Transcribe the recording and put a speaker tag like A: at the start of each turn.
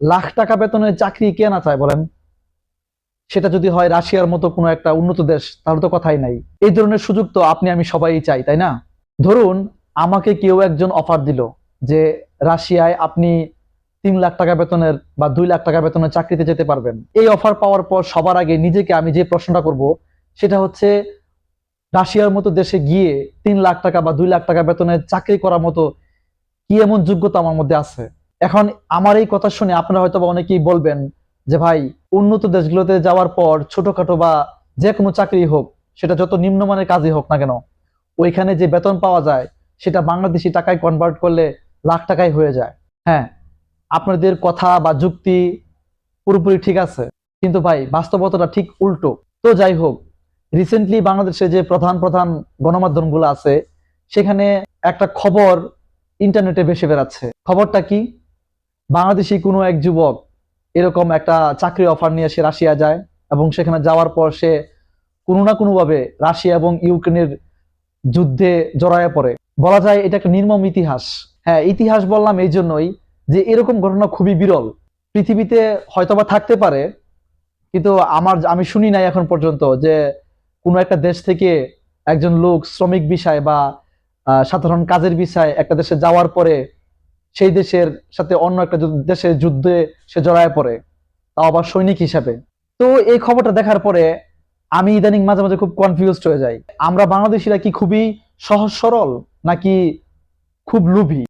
A: লাখ টাকা বেতনের চাকরি কে না চায় বলেন? সেটা যদি হয় রাশিয়ার মতো কোনো একটা উন্নত দেশ, তাহলে তো কথাই নাই। এই ধরনের সুযোগ তো আপনি আমি সবাই চাই, তাই না? ধরুন আমাকে কেউ একজন অফার দিল যে রাশিয়ায় আপনি 3 লাখ টাকা বেতনের বা 2 লাখ টাকা বেতনের চাকরিতে যেতে পারবেন। এই অফার পাওয়ার পর সবার আগে নিজেকে আমি যে প্রশ্নটা করব সেটা হচ্ছে, রাশিয়ার মতো দেশে গিয়ে 3 লাখ টাকা বা 2 লাখ টাকা বেতনের চাকরি করার মতো কি এমন যোগ্যতা আমার মধ্যে আছে? এখন আমার এই কথা শুনে আপনারা হয়তো বা অনেকেই বলবেন যে ভাই, উন্নত দেশগুলোতে যাওয়ার পর ছোটখাটো বা যে কোনো চাকরি হোক, সেটা যত নিম্নমানের কাজই হোক না কেন, ওইখানে যে বেতন পাওয়া যায় সেটা বাংলাদেশি টাকায় কনভার্ট করলে লাখ টাকায় হয়ে যায়। হ্যাঁ, আপনাদের কথা বা যুক্তি পুরোপুরি ঠিক আছে, কিন্তু ভাই বাস্তবতাটা ঠিক উল্টো। তো যাই হোক, রিসেন্টলি বাংলাদেশে যে প্রধান প্রধান গণমাধ্যমগুলো আছে, সেখানে একটা খবর ইন্টারনেটে ভেসে বেড়াচ্ছে। খবরটা কি? বাংলাদেশি কোনো এক যুবক এরকম একটা চাকরি অফার নিয়ে সে রাশিয়া যায়, এবং সেখানে যাওয়ার পর সে কোনো না কোনো ভাবে রাশিয়া এবং ইউক্রেনের যুদ্ধে জড়ায় পড়ে। বলা যায় এটা একটা নির্মম ইতিহাস। হ্যাঁ, ইতিহাস বললাম এই জন্যই যে এরকম ঘটনা খুবই বিরল। পৃথিবীতে হয়তোবা থাকতে পারে, কিন্তু আমি শুনি নাই এখন পর্যন্ত যে কোনো একটা দেশ থেকে একজন লোক শ্রমিক বিষয় বা সাধারণ কাজের বিষয় একটা দেশে যাওয়ার পরে সেই দেশের সাথে অন্য একটা দেশের যুদ্ধে সে জড়ায় পড়ে, তাও আবার সৈনিক হিসাবে। তো এই খবরটা দেখার পরে আমি ইদানিং মাঝে মাঝে খুব কনফিউজড হয়ে যাই। আমরা বাংলাদেশিরা কি খুবই সহজ সরল, নাকি খুব লোভী?